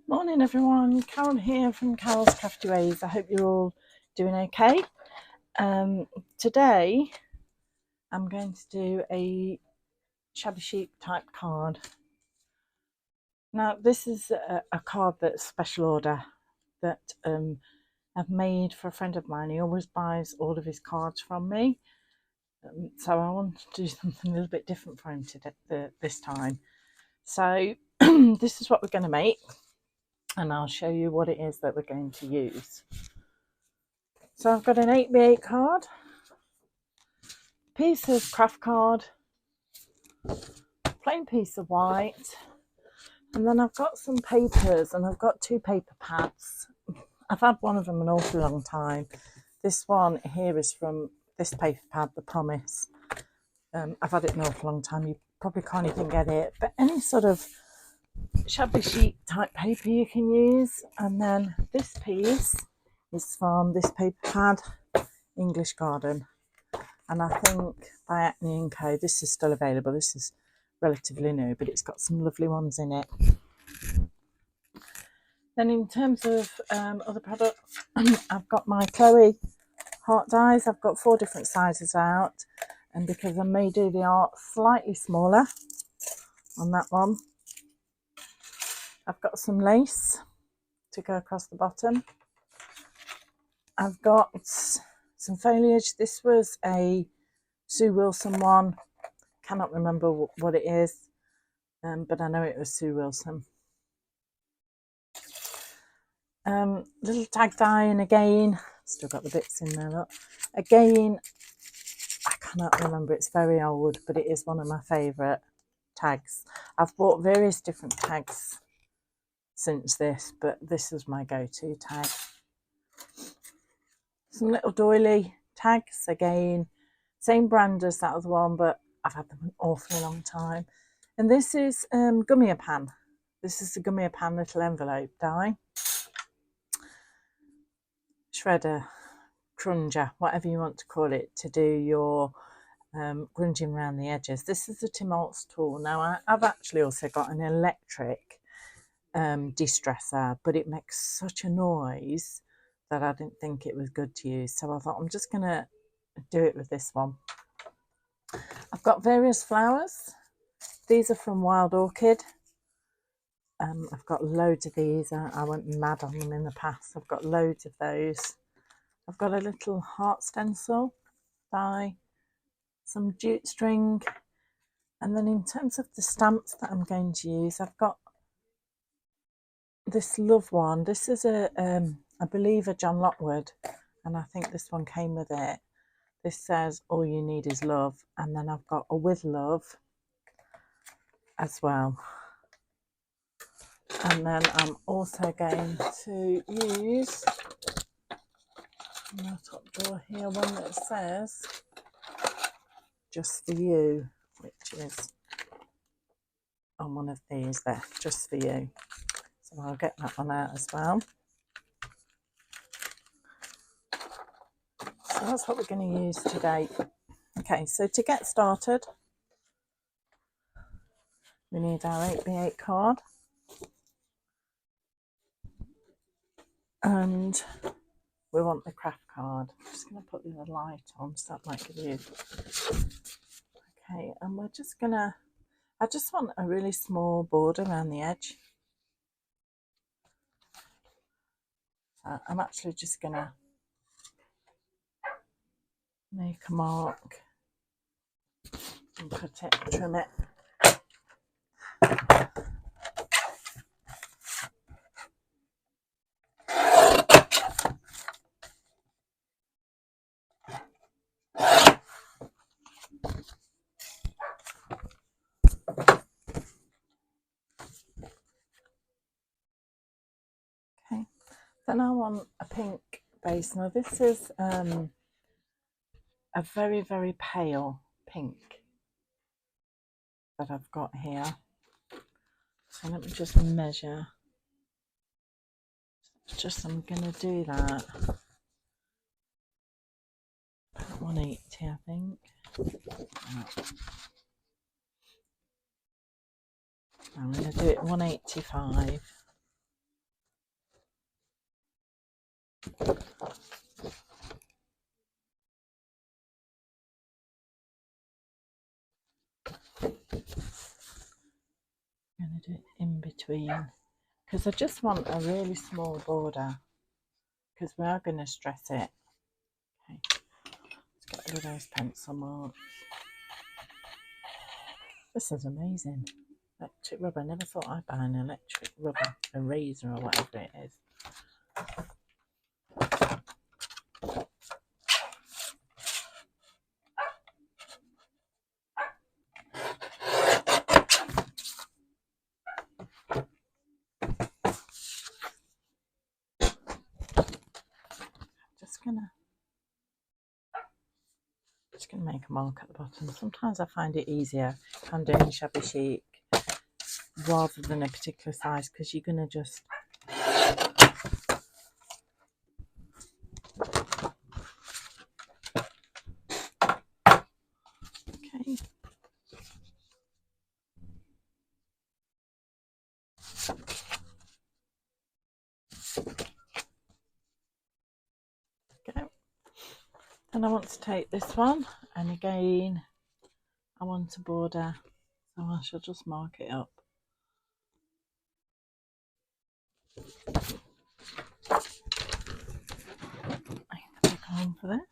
Morning everyone, Carol here from Carol's Crafty Ways. I hope you're all doing okay. Today I'm going to do a Shabby Chic type card. Now this is a card that's special order that I've made for a friend of mine. He always buys all of his cards from me. So I want to do something a little bit different for him this time. So this is what we're going to make. And I'll show you what it is that we're going to use. So I've got an 8x8 card, piece of craft card, plain piece of white, and then I've got some papers and I've got 2 paper pads. I've had one of them an awful long time. This one here is from this paper pad, The Promise. I've had it an awful long time. You probably can't even get it, but any sort of shabby chic type paper you can use. And then this piece is from this paper pad, English Garden. And I think by Acne & Co. This is still available. This is relatively new, but it's got some lovely ones in it. Then in terms of other products, I've got my Chloe heart dies. I've got 4 different sizes out. And because I may do the art slightly smaller on that one, I've got some lace to go across the bottom. I've got some foliage. This was a Sue Wilson one. Cannot remember what it is, but I know it was Sue Wilson. Little tag die, and again, still got the bits in there. Look. Again, I cannot remember. It's very old, but it is one of my favourite tags. I've bought various different tags since this, but this is my go-to tag. Some little doily tags, again, same brand as that other one, but I've had them an awfully long time. And this is Gummy Pan. This is the Gummy Pan little envelope die. Shredder, crunger, whatever you want to call it, to do your grunging around the edges. This is the Tim Holtz tool. Now I've actually also got an electric de-stressor, but it makes such a noise that I didn't think it was good to use. So I thought I'm just going to do it with this one. I've got various flowers. These are from Wild Orchid. I've got loads of these. I went mad on them in the past. I've got loads of those. I've got a little heart stencil die, some jute string, and then in terms of the stamps that I'm going to use, I've got this love one. This is I believe a John Lockwood, and I think this one came with it. This says all you need is love, and then I've got a with love as well. And then I'm also going to use in my top drawer here one that says just for you, which is on one of these there, just for you. So I'll get that one out as well. So that's what we're going to use today. Okay, so to get started, we need our 8x8 card. And we want the craft card. I'm just going to put the light on so that might give you. Okay, and we're just going to, I just want a really small border around the edge. So I'm actually just going to make a mark and cut it, trim it. Okay, then I want a pink base. Now this is a very, very pale pink that I've got here. So let me just measure. I'm going to do that. About 180, I think. I'm going to do it 185. I'm going to do it in between because I just want a really small border because we are going to stress it. Okay, let's get rid of those pencil marks. This is amazing. Electric rubber. I never thought I'd buy an electric rubber eraser or whatever it is. Just gonna make a mark at the bottom. Sometimes I find it easier if I'm doing Shabby Chic rather than a particular size because you're gonna just okay. Go. Then I want to take this one, and again I want a border, so I shall just mark it up. I can take on for this.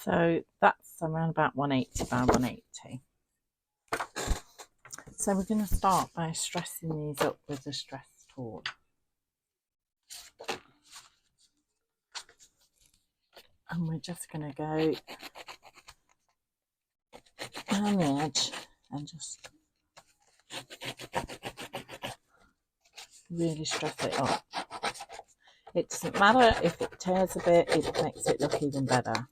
So that's around about 180 by 180. So we're going to start by stressing these up with the stress tool. And we're just going to go down the edge and just really stress it up. It doesn't matter if it tears a bit, it makes it look even better.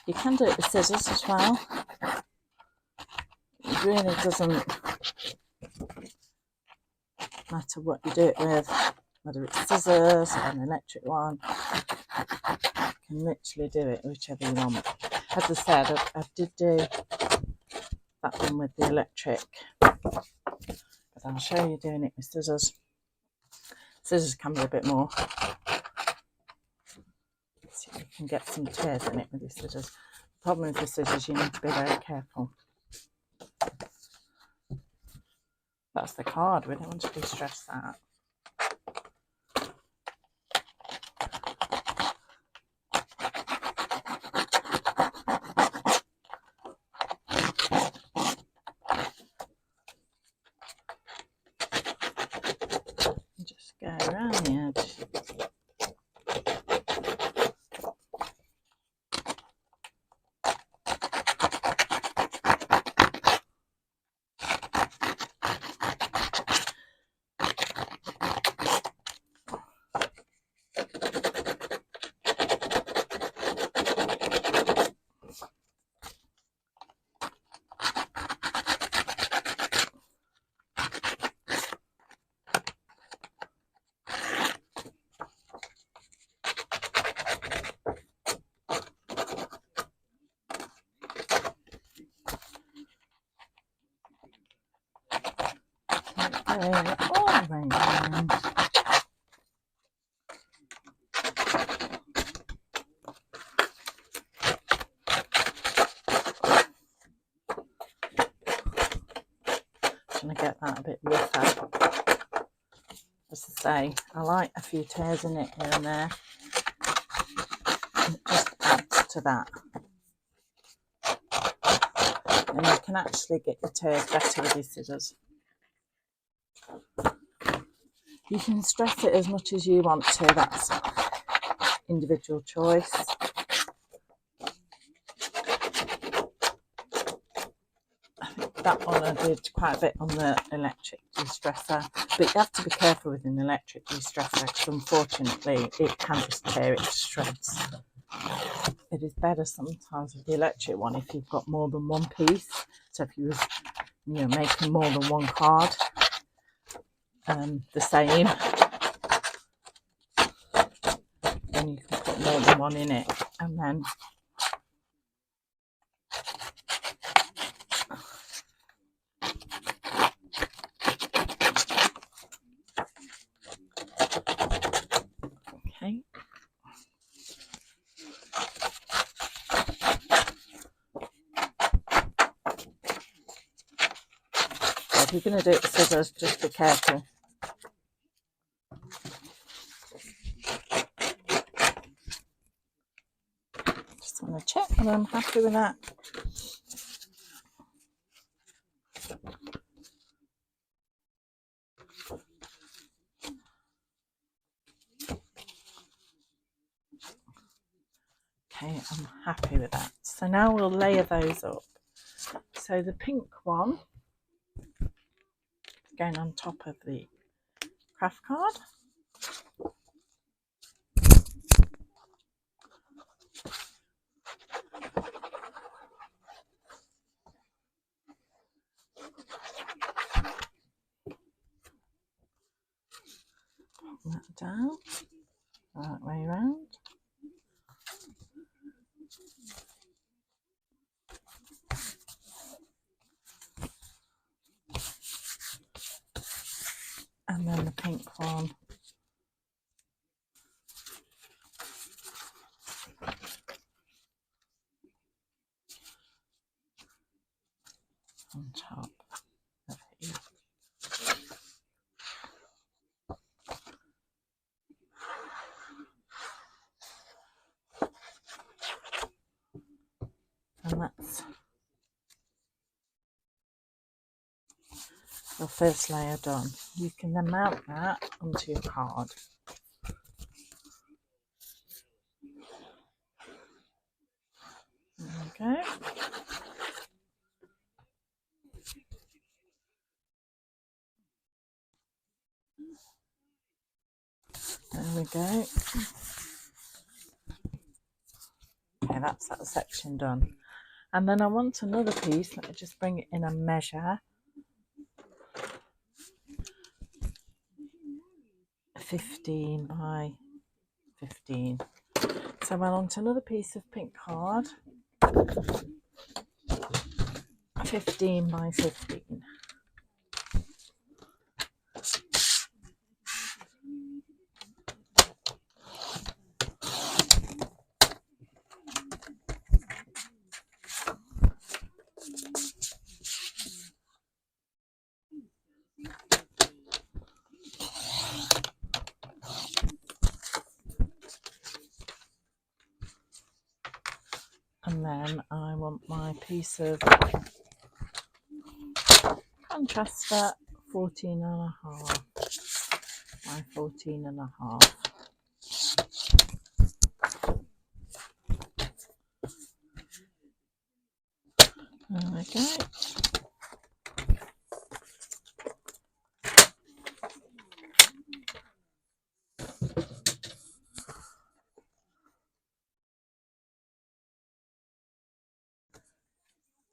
You can do it with scissors as well. It really doesn't matter what you do it with, whether it's scissors or an electric one. You can literally do it whichever you want. As I said, I did do that one with the electric, but I'll show you doing it with scissors. Scissors can be a bit more. So you can get some tears in it with your scissors. The problem with the scissors, you need to be very careful. That's the card, we don't want to de-stress that. Just go around the edge. All around. Trying to get that a bit rougher. As I say, I like a few tears in it here and there. And it just adds to that. and you can actually get your tears better with your scissors. You can stress it as much as you want to, that's individual choice. I think that one I did quite a bit on the electric de-stressor, but you have to be careful with an electric de-stressor because unfortunately it can just tear it to shreds. It is better sometimes with the electric one if you've got more than one piece. So if you was, making more than one card, the same, then you can put more than one in it, and then okay. So if you're going to do it with scissors, just be careful. Just want to check whether I'm happy with that. Okay, I'm happy with that. So now we'll layer those up. So the pink one going on top of the craft card. Put that down, right way around. And then the pink one on top of here. And that's the first layer done. You can then mount that onto your card. There we go. There we go. Okay, that's that section done. And then I want another piece. Let me just bring it in and measure. 15 by 15. So I want another piece of pink card. 15 by 15. And then I want my piece of contraster 14 and a half by 14 and a half. There we go.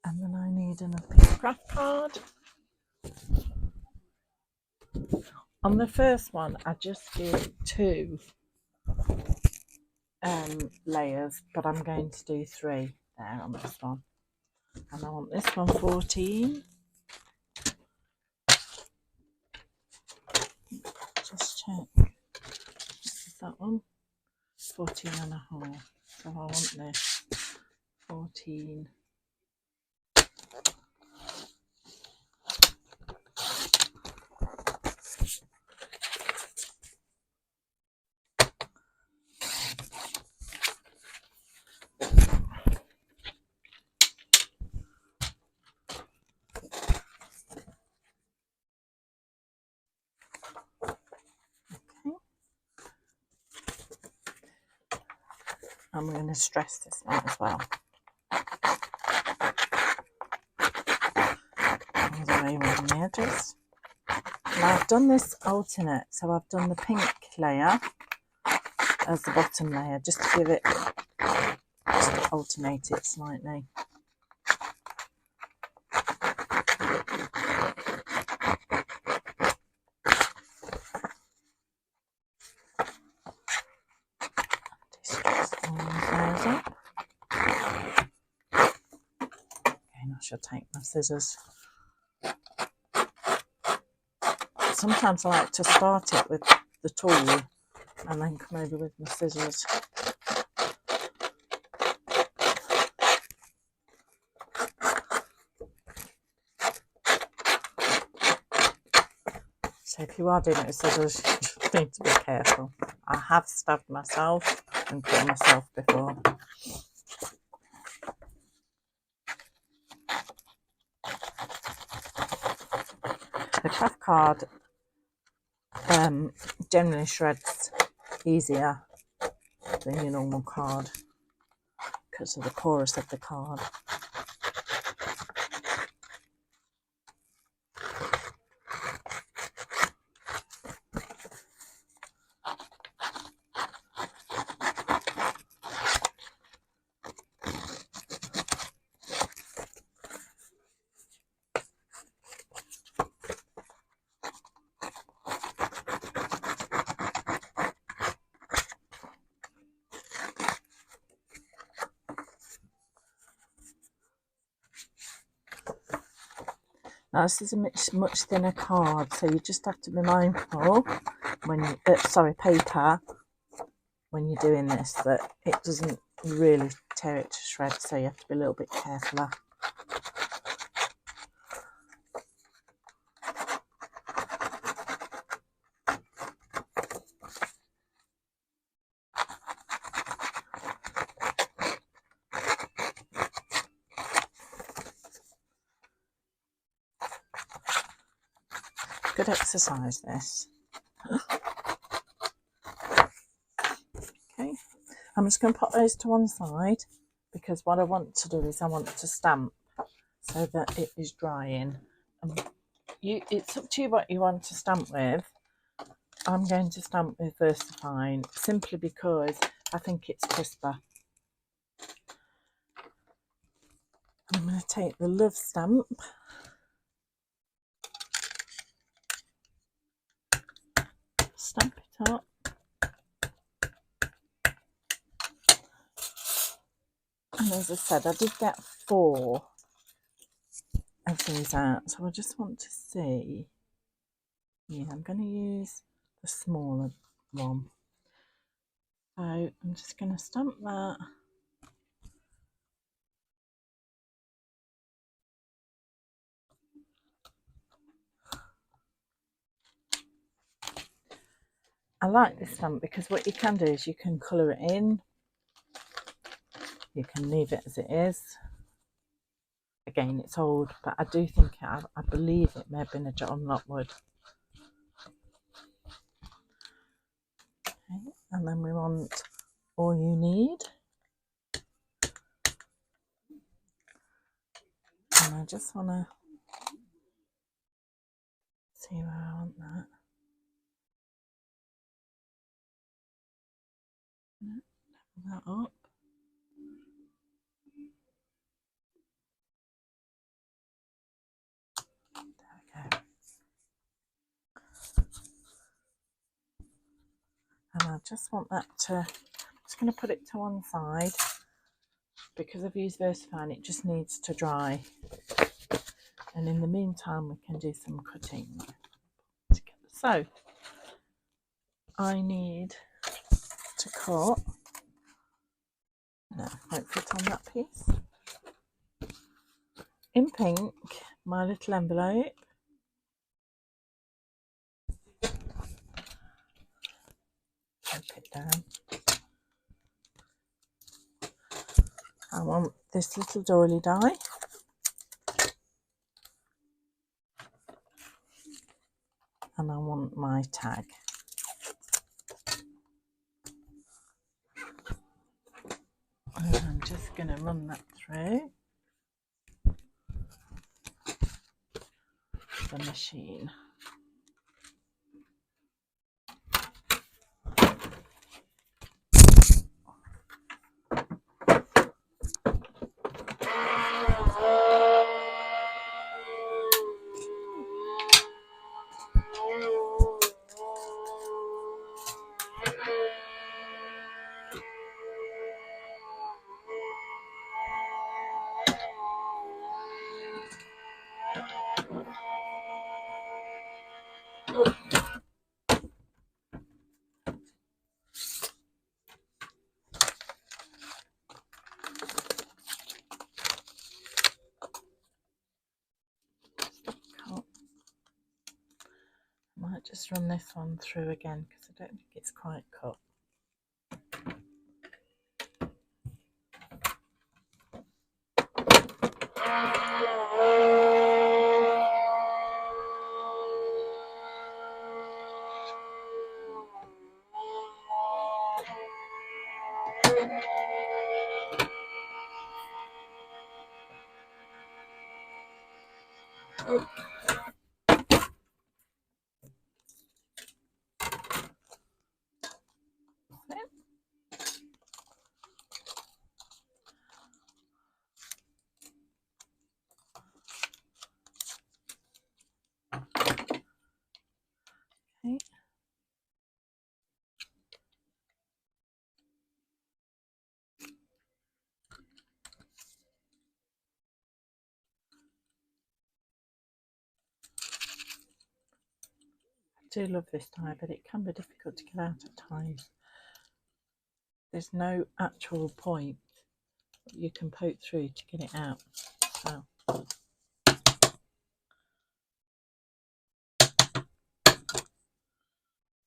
And then I need another piece of craft card. On the first one, I just did 2 layers, but I'm going to do 3 there on this one. And I want this one 14. Just check. This is that one. 14 and a half. So I want this 14. And we're going to stress this one as well. All the way around the edges. Now I've done this alternate, so I've done the pink layer as the bottom layer, just to give it, just to alternate it slightly. I should take my scissors. Sometimes I like to start it with the tool and then come over with my scissors. So if you are doing it with scissors, you just need to be careful. I have stabbed myself and cut myself before. The craft card generally shreds easier than your normal card because of the porous of the card. Now this is a much thinner card, so you just have to be mindful when you, paper, when you're doing this, that it doesn't really tear it to shreds, so you have to be a little bit carefuler. Good exercise, this. Okay, I'm just going to put those to one side because what I want to do is I want to stamp so that it is drying. It's up to you what you want to stamp with. I'm going to stamp with VersaFine simply because I think it's crisper. I'm going to take the Love stamp. Stamp it up. And as I said, I did get 4 of these out, so I just want to see. Yeah, I'm going to use the smaller one. So I'm just going to stamp that. I like this stamp because what you can do is you can colour it in. You can leave it as it is. Again, it's old, but I do think, I believe it may have been a John Lockwood. Okay, and then we want All You Need. And I just want to see where I want that. Level that up. There we go. And I just want that to, I'm just going to put it to one side because I've used VersaFine, it just needs to dry. And in the meantime, we can do some cutting together. So I need to cut, no, won't fit on that piece. In pink, my little envelope. Take it down. I want this little doily die. And I want my tag. And I'm just going to run that through the machine. I might just run this one through again because I don't think it's quite cut. Okay. I do love this tie, but it can be difficult to get out at times. There's no actual point that you can poke through to get it out. So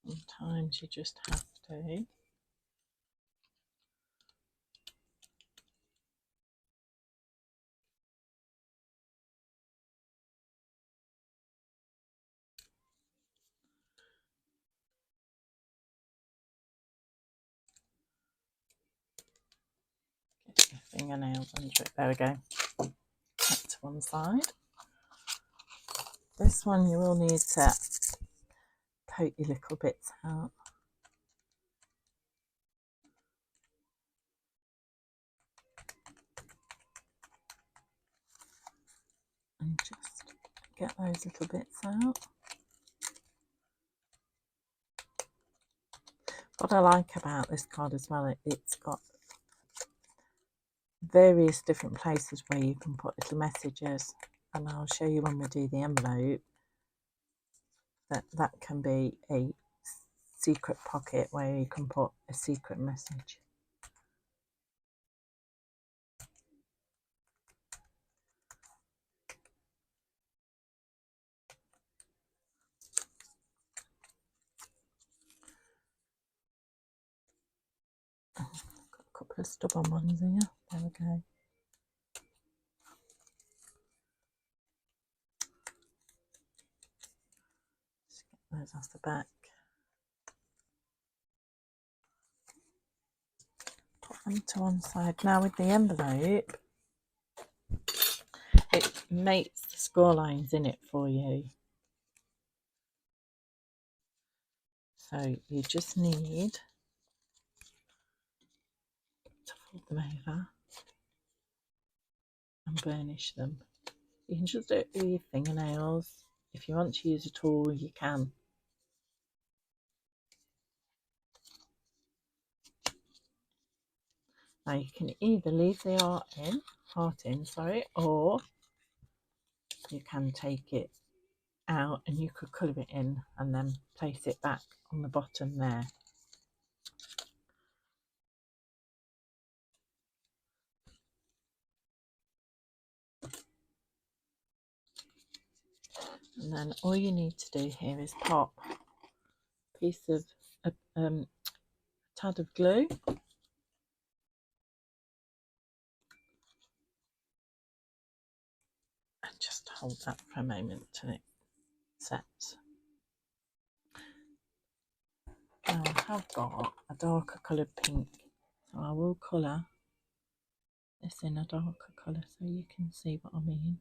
sometimes you just have to. Get your fingernails under it. There we go. That to one side. This one you will need to poke your little bits out. And just get those little bits out. What I like about this card as well, it's got various different places where you can put little messages, and I'll show you when we do the envelope that can be a secret pocket where you can put a secret message. Got a couple of stubborn ones here. There we go. Just get those off the back. Put them to one side. Now with the envelope, it makes the score lines in it for you. So you just need to fold them over and burnish them. You can just do it with your fingernails. If you want to use a tool, you can. Now you can either leave the heart in, or you can take it out and you could colour it in and then place it back on the bottom there. And then all you need to do here is pop a piece of a tad of glue and just hold that for a moment till it sets. Now I have got a darker coloured pink, so I will colour this in a darker colour so you can see what I mean.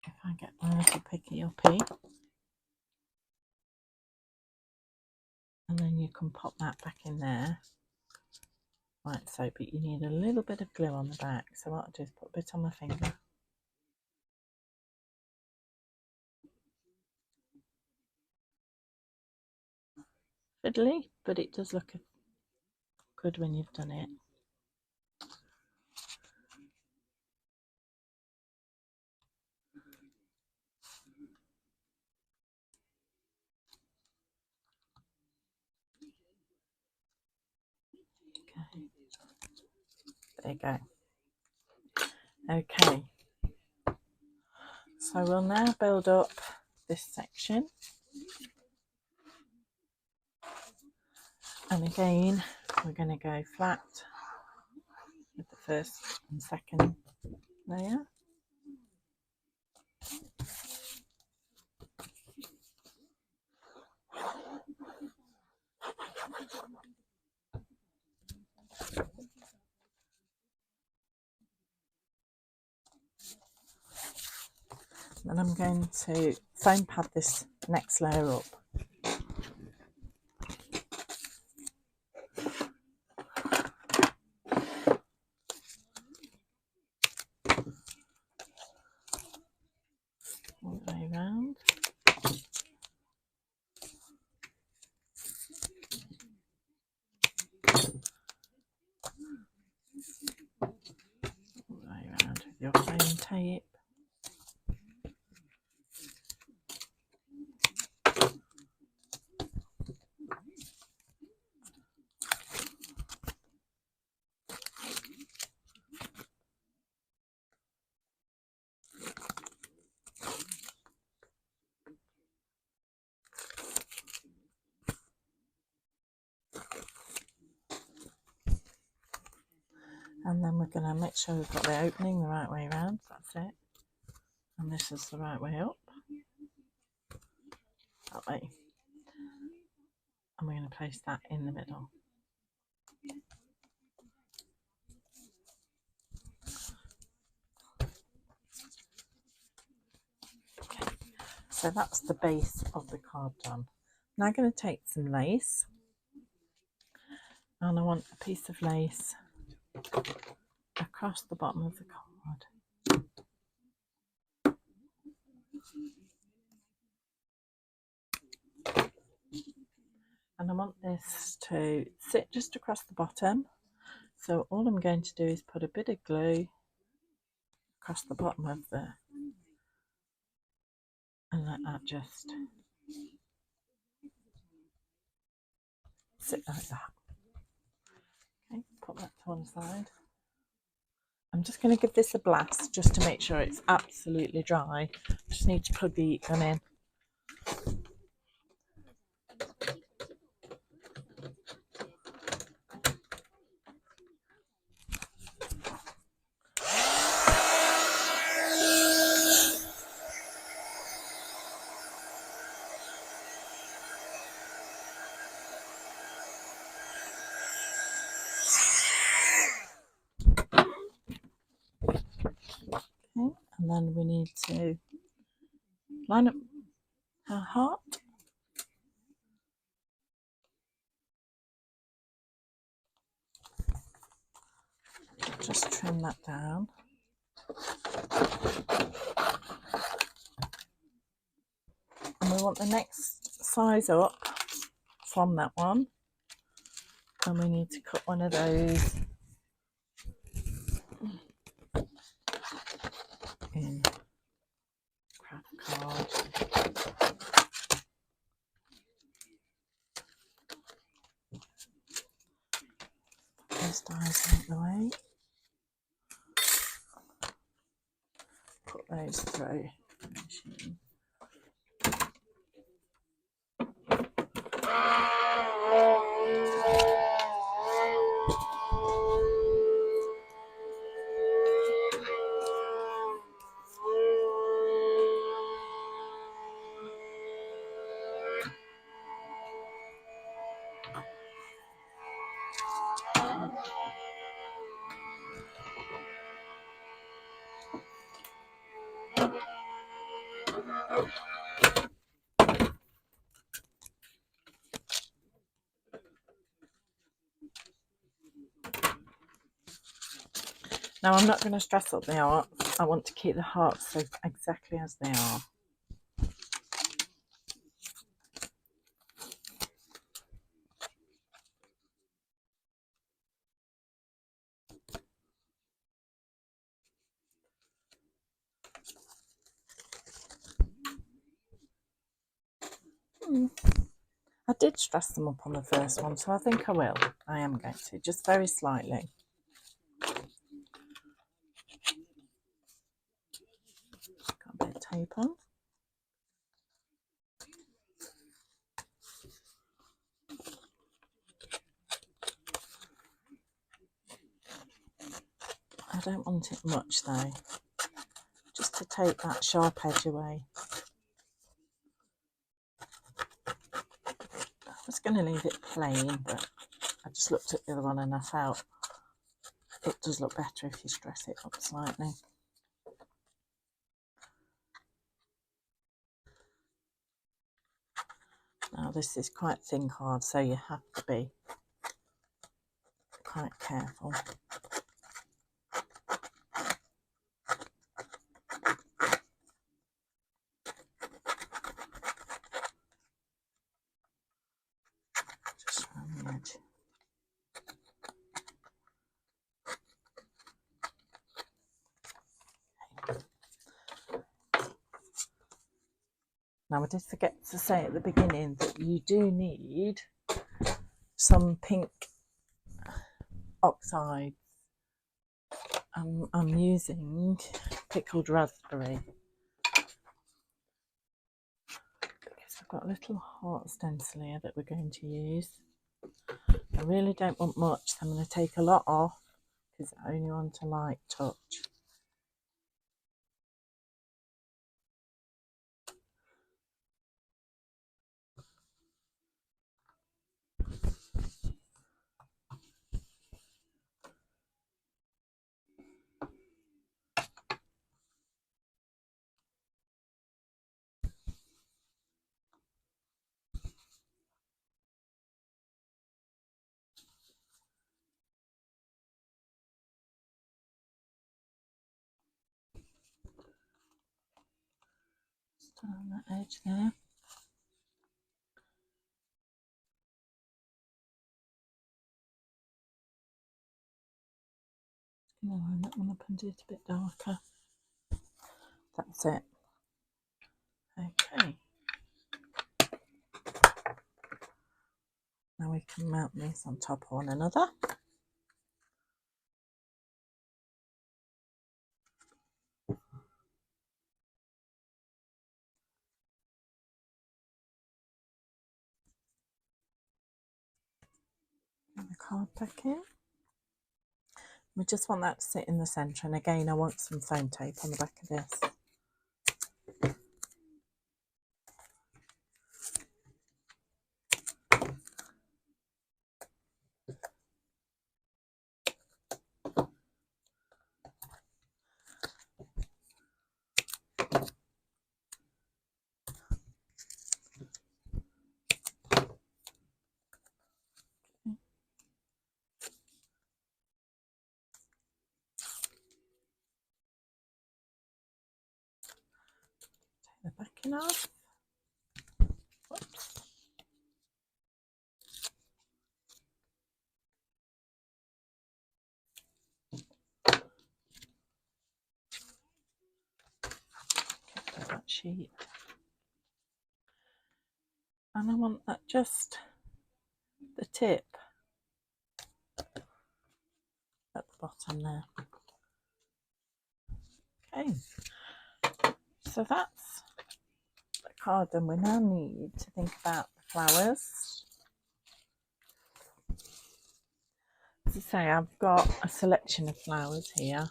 If I get my little picky uppy, and then you can pop that back in there like so, but you need a little bit of glue on the back, so what I'll do is put a bit on my finger. Fiddly, but it does look good when you've done it. Okay, there you go. Okay, so we'll now build up this section, and again we're going to go flat with the first and second layer. Then I'm going to foam pad this next layer up. All the way around. All the way around with your foam tape. And then we're going to make sure we've got the opening the right way around. That's it. And this is the right way up. That way. And we're going to place that in the middle. Okay, so that's the base of the card done. Now I'm going to take some lace, and I want a piece of lace across the bottom of the card. And I want this to sit just across the bottom. So all I'm going to do is put a bit of glue across the bottom of the, and let that just sit like that. Okay, put that to one side. I'm just going to give this a blast just to make sure it's absolutely dry. Just need to plug the gun in. Okay, and then we need to line up our heart. Just trim that down. And we want the next size up from that one. And we need to cut one of those in craft card. Those dies out the way. Put those through the machine. Now I'm not going to stress up the art. I want to keep the hearts so exactly as they are. I did stress them up on the first one, so I think I will. I am going to, just very slightly. Got a bit of tape on. I don't want it much though, just to take that sharp edge away. I was going to leave it plain, but I just looked at the other one and I felt it does look better if you stress it up slightly. Now this is quite thin card, so you have to be quite careful. Just around the edge. Now I did forget to say at the beginning that you do need some pink oxide. I'm using pickled raspberry because I've got a little heart stencil here that we're going to use. I really don't want much, so I'm going to take a lot off because I only want a light touch. Just on that edge there. I'll line that one up and do it a bit darker. That's it. Okay. Now we can mount these on top of one another. Get the card back in. We just want that to sit in the centre, and again I want some foam tape on the back of this. Take the backing off. Whoops. Get that sheet. And I want that just the tip at the bottom there. Okay, so that's the card. Then we now need to think about the flowers. As I say, I've got a selection of flowers here.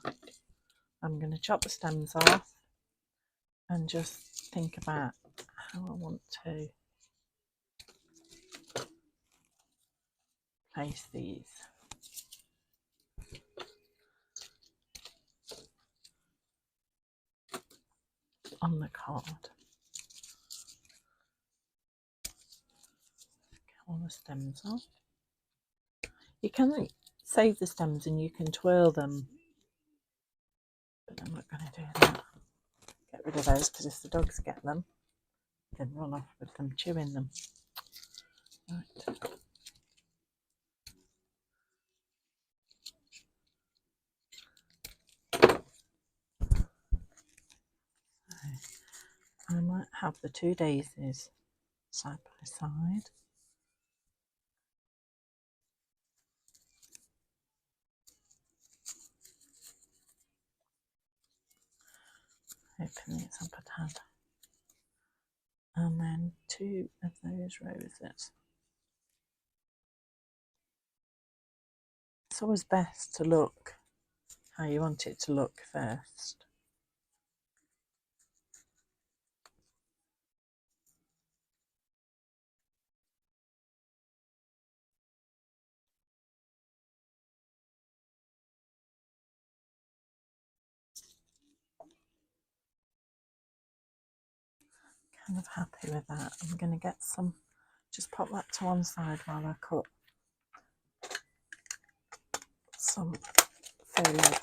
I'm going to chop the stems off and just think about how I want to place these. On the card. all the stems off. You can save the stems and you can twirl them, but I'm not going to do that. Get rid of those because if the dogs get them, they'd run off with them, chewing them. Right. I might have the 2 daisies side by side. Open these up a tad. And then 2 of those roses. It's always best to look how you want it to look first. Kind of happy with that. I'm going to get some, just pop that to one side while I cut some foliage.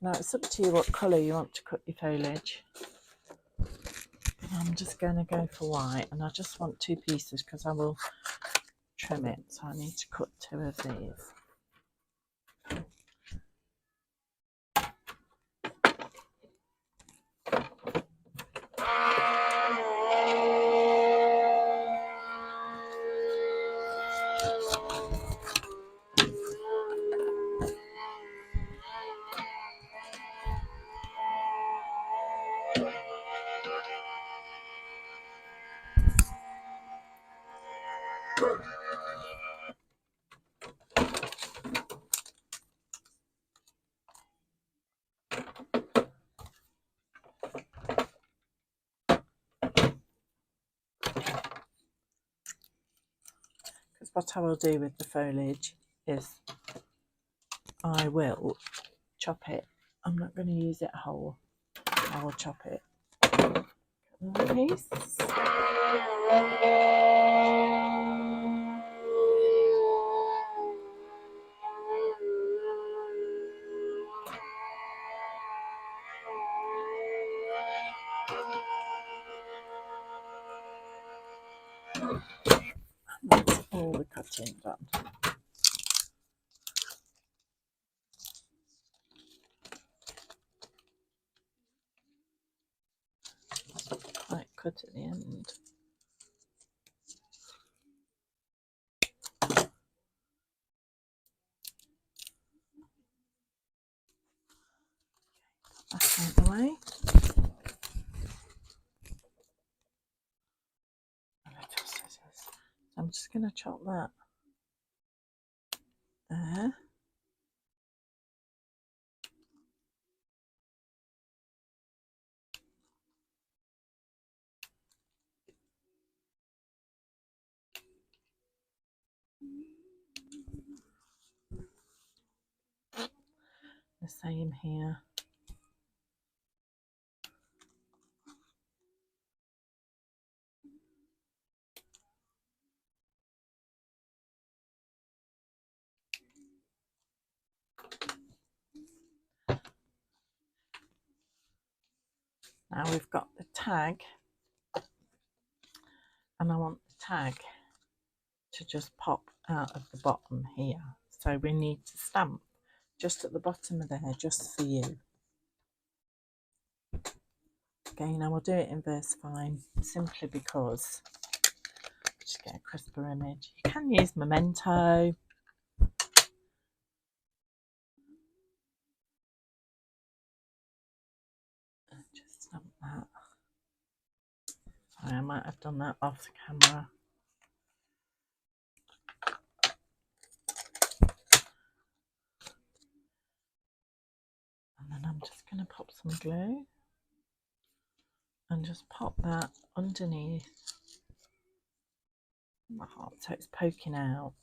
Now it's up to you what colour you want to cut your foliage. I'm just going to go for white, and I just want 2 pieces because I will trim it, so I need to cut 2 of these. Because what I will do with the foliage is I will chop it. I'm not going to use it whole. I will chop it. Another piece. That's all the cutting done. Quite cut at the end. That's out the way. I'm just going to chop that there. The same here. Now we've got the tag, and I want the tag to just pop out of the bottom here. So we need to stamp just at the bottom of there, just for you. Again, I will do it in VersaFine simply because just get a crisper image. You can use Memento. Just stamp that. Sorry, I might have done that off the camera. And then I'm just going to pop some glue and just pop that underneath the heart so it's poking out.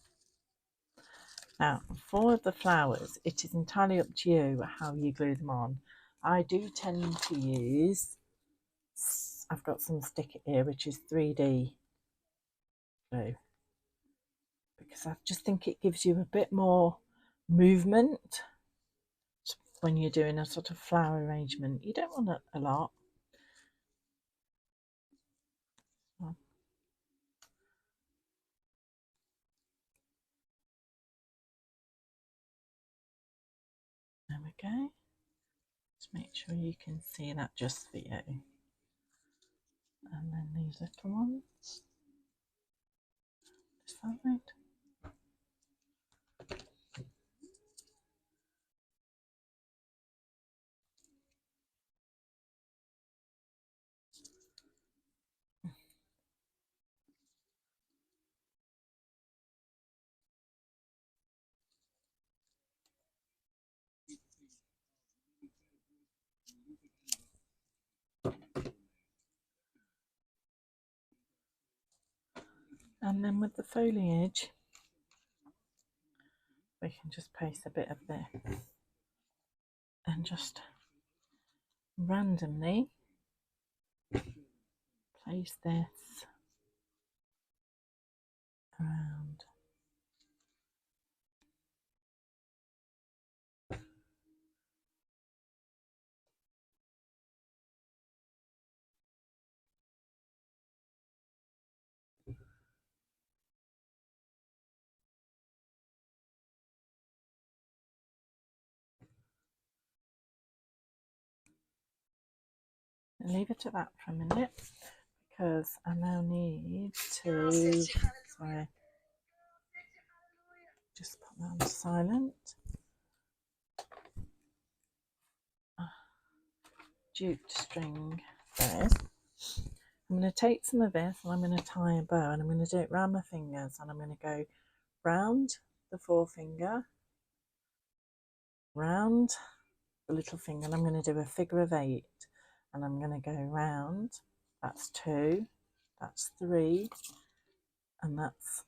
Now, for the flowers, it is entirely up to you how you glue them on. I do tend to use I've got some stick here, which is 3D glue, because I just think it gives you a bit more movement when you're doing a sort of flower arrangement. You don't want a lot. There we go. Just make sure you can see that just for you. And then these little ones. Is that right? And then with the foliage, we can just place a bit of this and just randomly place this around. And leave it at that for a minute, because I now need to, sorry, just put that on silent. Jute string thread. I'm going to take some of this and I'm going to tie a bow, and I'm going to do it round my fingers, and I'm going to go round the forefinger, round the little finger, and I'm going to do a figure of 8, and I'm going to go round. That's 2, that's 3, and that's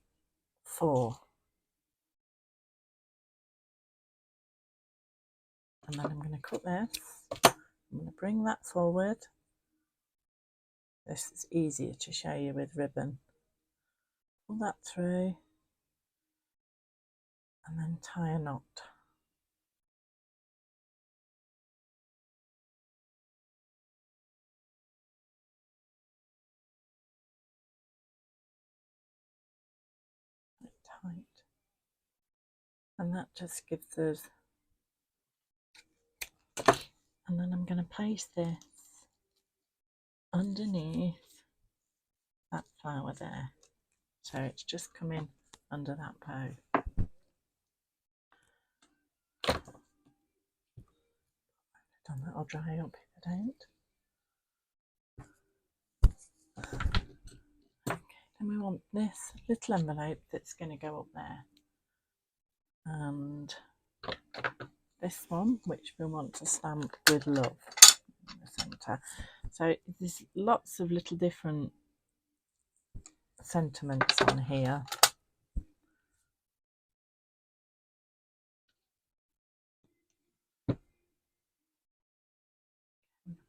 4. And then I'm going to cut this. I'm going to bring that forward. This is easier to show you with ribbon. Pull that through and then tie a knot. Tight. And that just gives us, and then I'm going to place this underneath that flower there, so it's just coming under that bow. Done that, I'll dry up if I don't. Okay, then we want this little envelope that's going to go up there, and this one which we want to stamp with love in the centre. So there's lots of little different sentiments on here.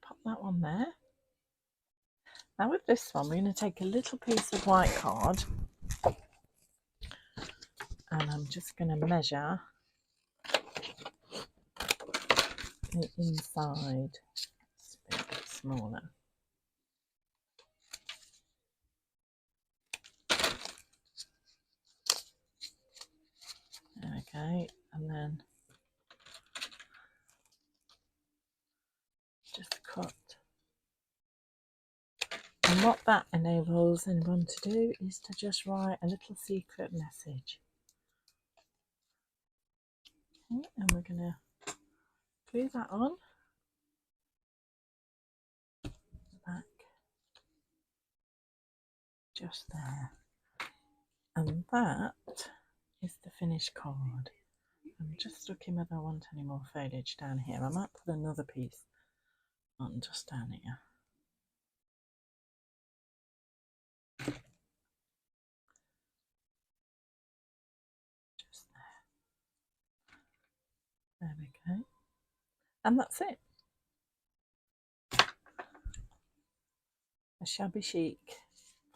Pop that one there. Now with this one, we're going to take a little piece of white card, and I'm just going to measure the inside. It's a bit smaller. There we go, and then just cut. And what that enables anyone to do is to just write a little secret message. Okay, and we're going to glue that on the back, just there. And that is the finished card. I'm just looking whether I want any more foliage down here. I might put another piece on just down here. Just there. There we go. And that's it. shabby chic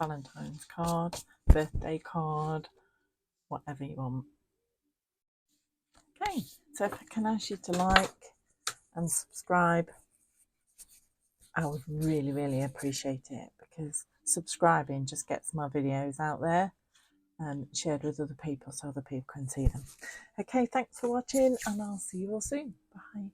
Valentine's card, birthday card, whatever you want. Okay, so if I can ask you to like and subscribe, I would really appreciate it, because subscribing just gets my videos out there and shared with other people so other people can see them. Okay, thanks for watching, and I'll see you all soon. Bye.